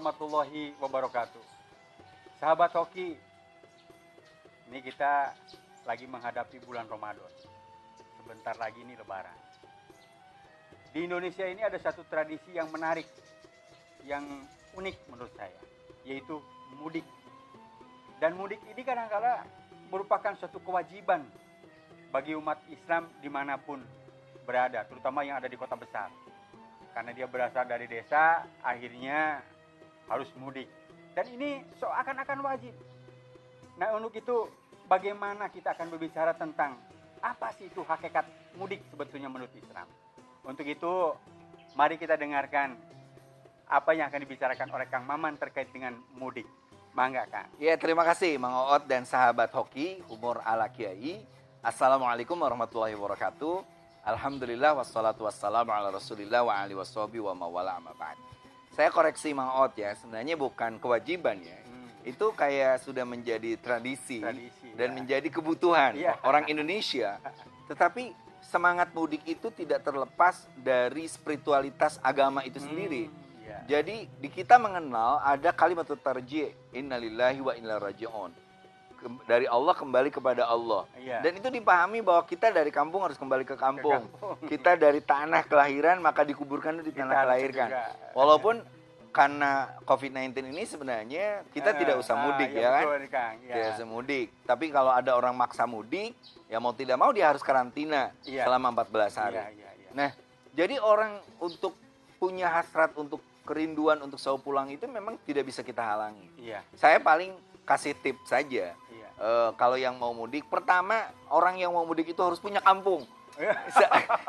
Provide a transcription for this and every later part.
warahmatullahi wabarakatuh. Sahabat hoki, ini kita lagi menghadapi bulan Ramadan. Sebentar lagi ini Lebaran. Di Indonesia ini ada satu tradisi yang menarik, yang unik menurut saya, yaitu mudik. Dan mudik ini kadang-kala merupakan suatu kewajiban bagi umat Islam dimanapun berada, terutama yang ada di kota besar. Karena dia berasal dari desa, akhirnya harus mudik. Dan ini seakan-akan wajib. Nah, untuk itu bagaimana kita akan berbicara tentang apa sih itu hakikat mudik sebetulnya menurut Islam. Untuk itu, mari kita dengarkan apa yang akan dibicarakan oleh Kang Maman terkait dengan mudik. Mangga, Kang. Ya, terima kasih Mang Oot dan sahabat hoki, umur ala kiai. Assalamualaikum warahmatullahi wabarakatuh. Alhamdulillah wassalatu wassalamu ala rasulillah wa alihi washabihi wa mawala amma ba'd. Saya koreksi Mang Oot ya, sebenarnya bukan kewajiban ya. Itu kayak sudah menjadi tradisi dan menjadi kebutuhan orang Indonesia. Tetapi semangat mudik itu tidak terlepas dari spiritualitas agama itu sendiri. Jadi di kita mengenal ada kalimat tarji', innalillahi wa inna ilaihi raji'un. Dari Allah kembali kepada Allah. Dan itu dipahami bahwa kita dari kampung harus kembali ke kampung. Kita dari tanah kelahiran maka dikuburkan di tanah kelahiran. Walaupun karena COVID-19 ini sebenarnya kita tidak usah mudik ya kan? Tidak usah mudik. Tapi kalau ada orang maksa mudik, ya mau tidak mau dia harus karantina selama 14 hari. Nah, jadi orang untuk punya hasrat untuk kerinduan untuk sau pulang itu memang tidak bisa kita halangi. Saya paling kasih tips saja. Kalau yang mau mudik, pertama orang yang mau mudik itu harus punya kampung.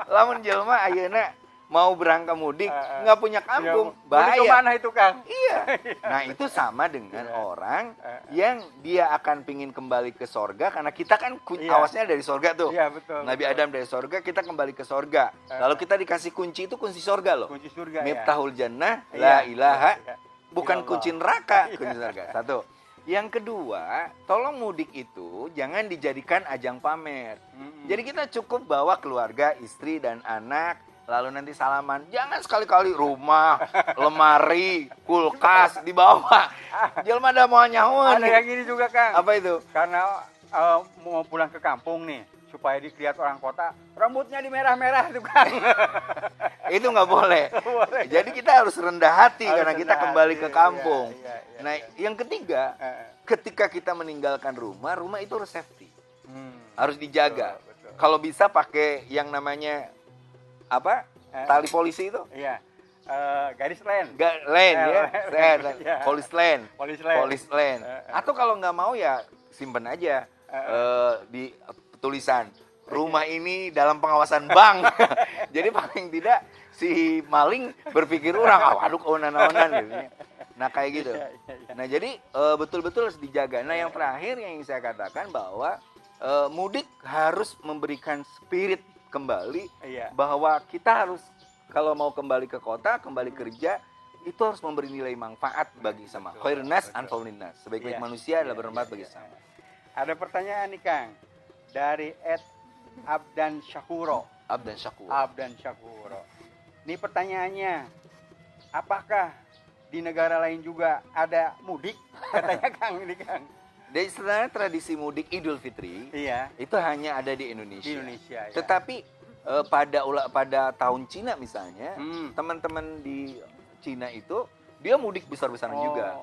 Lamun jelema ayeuna mau berangkat mudik nggak punya kampung, bahaya. Mudik kemana itu, Kang? Iya. Nah, itu sama dengan orang yang dia akan pingin kembali ke sorga, karena kita kan awasnya dari sorga tuh. Betul. Nabi Adam dari sorga, kita kembali ke sorga. Lalu kita dikasih kunci, itu kunci sorga loh. Kunci surga. Miftahul jannah, la ilaha, bukan kunci neraka, kunci surga. Satu. Yang kedua, tolong mudik itu jangan dijadikan ajang pamer. Jadi kita cukup bawa keluarga, istri dan anak, lalu nanti salaman. Jangan sekali-kali rumah, lemari, kulkas dibawa. Jelma ada mau nyawa. Ada yang ini juga, Kang. Apa itu? Karena mau pulang ke kampung nih, supaya dilihat orang kota, rambutnya di merah-merah itu, Kang. Itu nggak boleh. Jadi kita harus rendah hati karena kita kembali ke kampung. Nah, yang ketiga, ketika kita meninggalkan rumah itu harus safety. Harus dijaga. Betul. Kalau bisa pakai yang namanya apa? Tali polisi itu? Garis len. Polis len. Atau kalau nggak mau ya simpen aja di tulisan rumah ini dalam pengawasan bank. Jadi paling tidak si maling berpikir orang, waduh onan-onan gitu. Nah kayak gitu. Nah jadi betul-betul harus dijaga. Nah yang terakhir yang ingin saya katakan bahwa mudik harus memberikan spirit kembali bahwa kita harus kalau mau kembali ke kota, kembali kerja, itu harus memberi nilai manfaat bagi sama. Khairun nas anfa'un linnas. Sebaik-baik manusia adalah bermanfaat bagi sama. Ada pertanyaan nih, Kang, dari Abdan Syakuro. Ini pertanyaannya, apakah di negara lain juga ada mudik? Katanya Kang ini, Kang. Dari sebenarnya tradisi mudik Idul Fitri itu hanya ada di Indonesia. Tetapi pada tahun Cina misalnya, teman-teman di Cina itu dia mudik besar-besaran juga.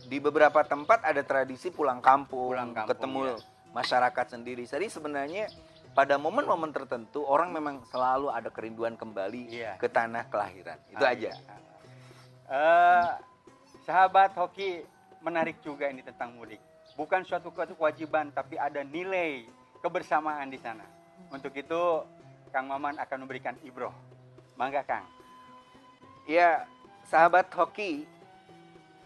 Di beberapa tempat ada tradisi pulang kampung ketemu masyarakat sendiri. Jadi sebenarnya pada momen-momen tertentu orang memang selalu ada kerinduan kembali ke tanah kelahiran. Itu aja. Sahabat hoki, menarik juga ini tentang mudik. Bukan suatu kewajiban, tapi ada nilai kebersamaan di sana. Untuk itu, Kang Maman akan memberikan ibroh. Mangga, Kang. Ya, sahabat hoki,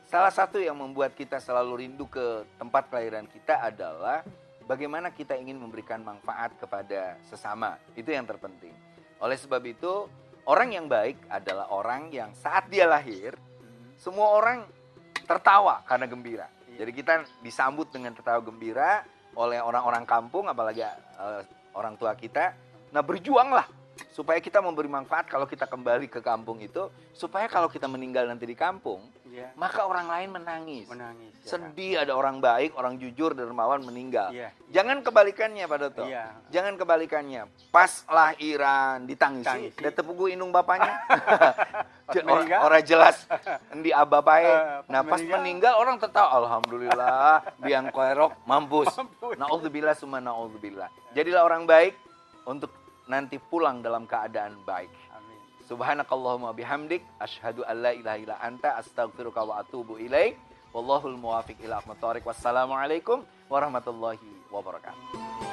salah satu yang membuat kita selalu rindu ke tempat kelahiran kita adalah bagaimana kita ingin memberikan manfaat kepada sesama. Itu yang terpenting. Oleh sebab itu, orang yang baik adalah orang yang saat dia lahir, semua orang tertawa karena gembira. Jadi kita disambut dengan tertawa gembira oleh orang-orang kampung, apalagi orang tua kita. Nah berjuanglah supaya kita memberi manfaat kalau kita kembali ke kampung itu, supaya kalau kita meninggal nanti di kampung, Iya. maka orang lain menangis. Menangis. Ya. Sedih ada orang baik, orang jujur, dermawan meninggal. Iya. Jangan kebalikannya Pak Doto. Iya. Jangan kebalikannya. Pas lahiran ditangisi, Tangisi. ada tepugu indung bapaknya. Pas meninggal. Orang jelas di abapae. Pas Nah, pas meninggal orang tetap alhamdulillah biang koerok mampus. Mampus. Naudzubillah summa naudzubillah. Jadilah orang baik untuk nanti pulang dalam keadaan baik. Amin. Subhanakallahumma bihamdik asyhadu an la ilaha illa anta astaghfiruka wa atubu ilaik. Wallahul muwafiq ila aqwamit thoriq. Wassalamualaikum warahmatullahi wabarakatuh.